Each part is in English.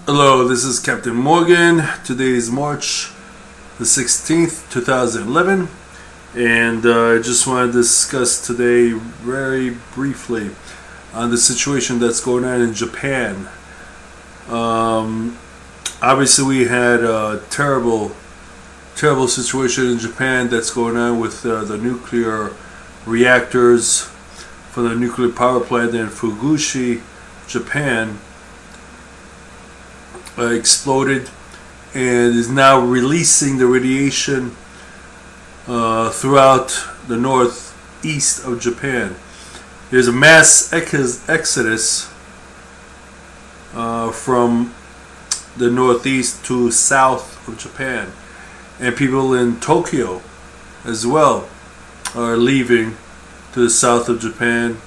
Hello, this is Captain Morgan. Today is March the 16th, 2011, and I just want to discuss today very briefly on the situation that's going on in Japan. Obviously, we had a terrible situation in Japan that's going on with the nuclear reactors for the nuclear power plant in Fukushima, Japan. Exploded and is now releasing the radiation throughout the northeast of Japan. There's a mass exodus from the northeast to south of Japan, and people in Tokyo as well are leaving to the south of Japan,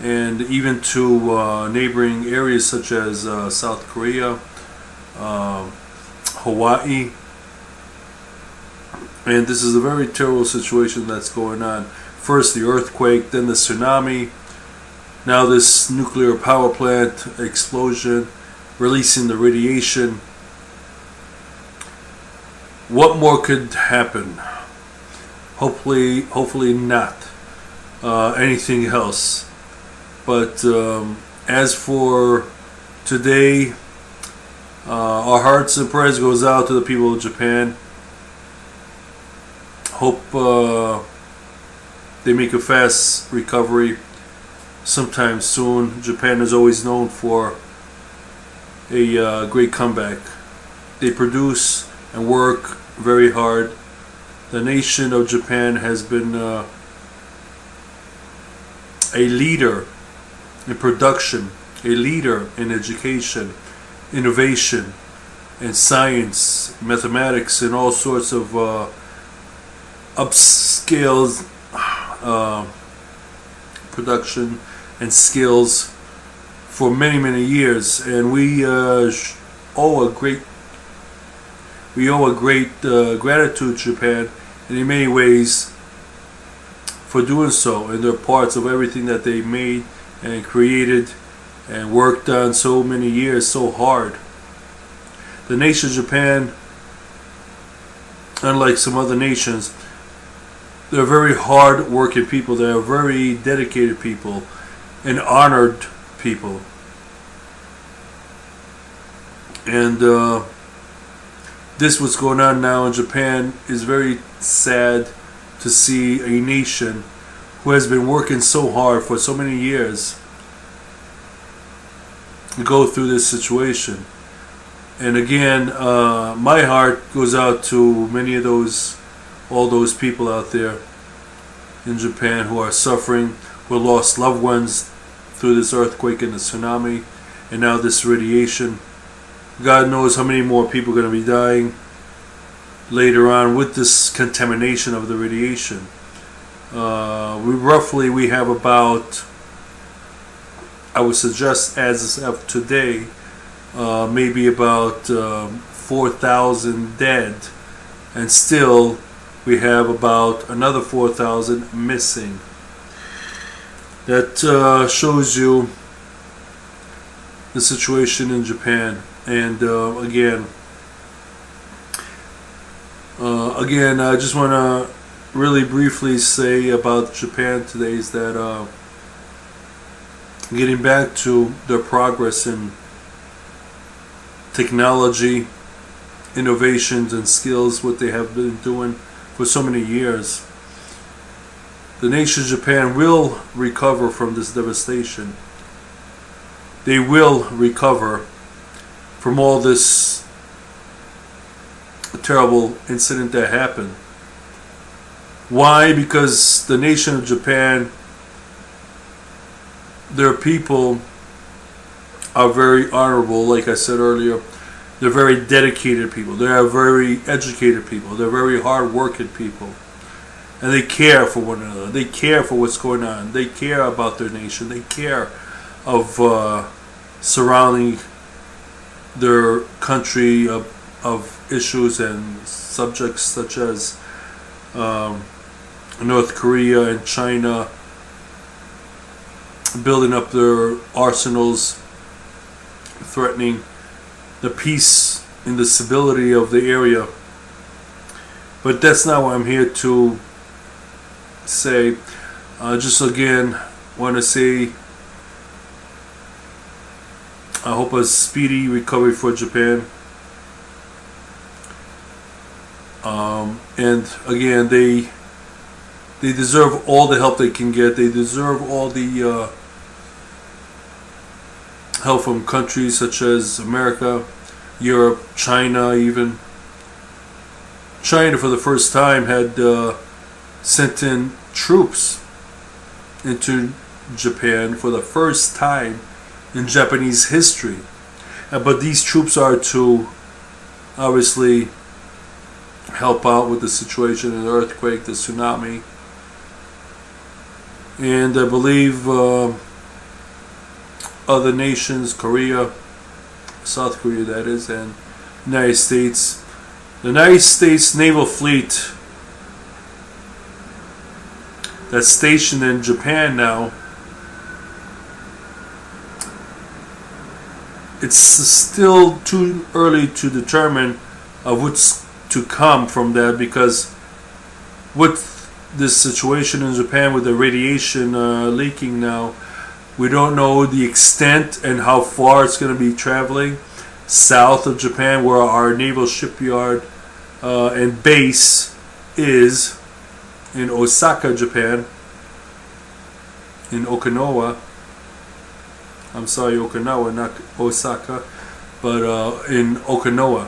and even to neighboring areas such as South Korea, Hawaii. And this is a very terrible situation that's going on. First the earthquake, then the tsunami, now this nuclear power plant explosion, releasing the radiation. What more could happen? Hopefully not anything else. But as for today, our hearts and prayers goes out to the people of Japan. Hope they make a fast recovery sometime soon. Japan is always known for a great comeback. They produce and work very hard. The nation of Japan has been a leader in production, a leader in education, innovation, and science, mathematics, and all sorts of upscales production and skills for many years. And we owe a great gratitude to Japan, and in many ways for doing so. And they're parts of everything that they made and created and worked on so many years, so hard. The nation of Japan, unlike some other nations, they're very hard working people. They're very dedicated people and honored people. And this what's going on now in Japan is very sad to see a nation who has been working so hard for so many years go through this situation. And again, my heart goes out to all those people out there in Japan who are suffering, who lost loved ones through this earthquake and the tsunami, and now this radiation. God knows how many more people are going to be dying later on with this contamination of the radiation. We have about, I would suggest as of today, maybe about 4,000 dead, and still we have about another 4,000 missing. That shows you the situation in Japan. And again, I just want to really briefly say about Japan today is that getting back to their progress in technology, innovations, and skills, what they have been doing for so many years. The nation of Japan will recover from this devastation. They will recover from all this terrible incident that happened. Why? Because the nation of Japan, their people are very honorable. Like I said earlier, they're very dedicated people. They are very educated people. They're very hard-working people. And they care for one another. They care for what's going on. They care about their nation. They care of surrounding their country of issues and subjects such as North Korea and China building up their arsenals, threatening the peace and the stability of the area. But that's not what I'm here to say. Just again, want to say I hope a speedy recovery for Japan. And again, they deserve all the help they can get. They deserve all the help from countries such as America, Europe, China even. China for the first time had sent in troops into Japan for the first time in Japanese history. But these troops are to obviously help out with the situation, the earthquake, the tsunami. And I believe other nations, Korea, South Korea that is, and United States. The United States Naval Fleet that's stationed in Japan now, it's still too early to determine what's to come from that, because with this situation in Japan with the radiation leaking now, we don't know the extent and how far it's going to be traveling south of Japan, where our naval shipyard and base is in Osaka, Japan, in Okinawa. I'm sorry, Okinawa, not Osaka, but in Okinawa.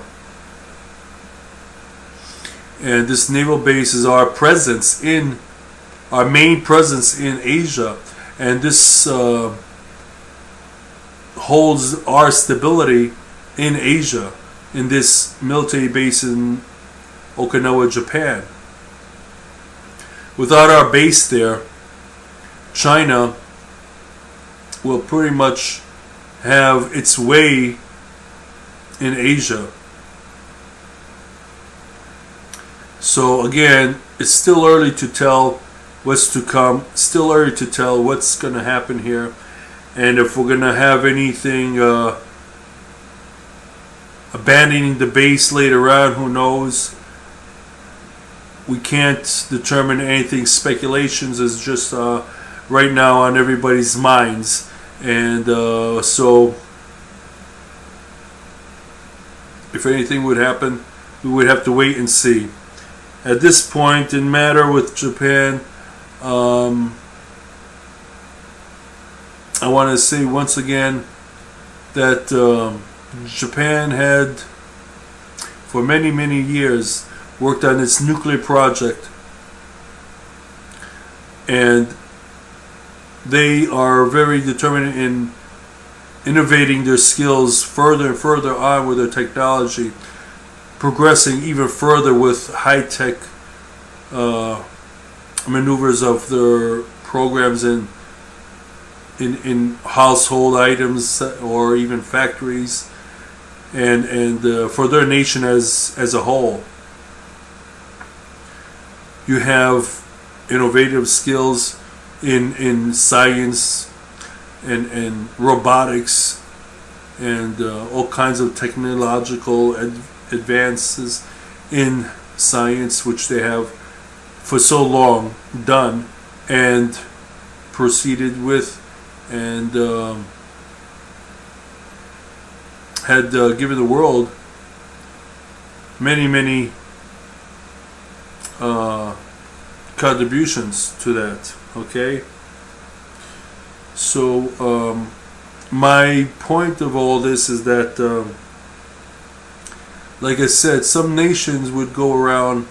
And this naval base is our presence in, our main presence in Asia, and this holds our stability in Asia, in this military base in Okinawa, Japan. Without our base there, China will pretty much have its way in Asia. So again, it's still early to tell what's to come, still early to tell what's going to happen here, and if we're going to have anything abandoning the base later on, who knows. We can't determine anything. Speculations is just right now on everybody's minds, and so if anything would happen, we would have to wait and see. At this point in matter with Japan, I want to say once again that Japan had for many years worked on its nuclear project, and they are very determined in innovating their skills further and further on with their technology, progressing even further with high-tech maneuvers of their programs in household items or even factories, and for their nation as a whole. You have innovative skills in science and robotics and all kinds of technological advances in science, which they have for so long done and proceeded with, and had given the world many contributions to that. Okay, so my point of all this is that like I said, some nations would go around,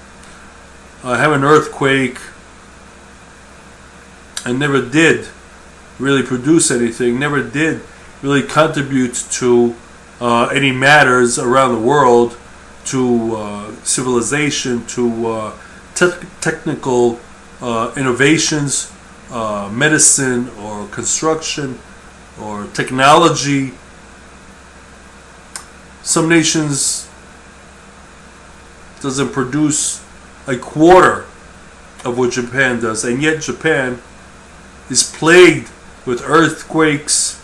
have an earthquake, and never did really produce anything, never did really contribute to any matters around the world, to civilization, to technical innovations, medicine or construction or technology. Some nations doesn't produce a quarter of what Japan does, and yet Japan is plagued with earthquakes,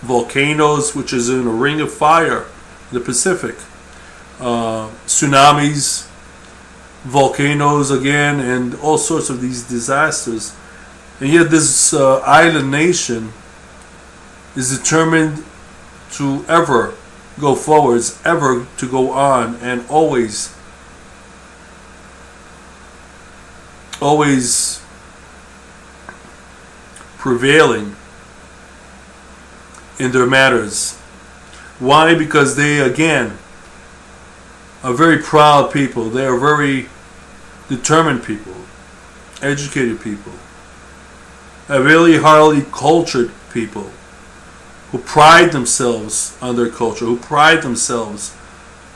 volcanoes, which is in a ring of fire in the Pacific, tsunamis, volcanoes again, and all sorts of these disasters. And yet this island nation is determined to ever go forwards, ever to go on, and always prevailing in their matters. Why? Because they, again, are very proud people. They are very determined people, educated people, a really highly cultured people who pride themselves on their culture, who pride themselves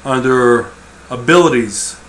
on their abilities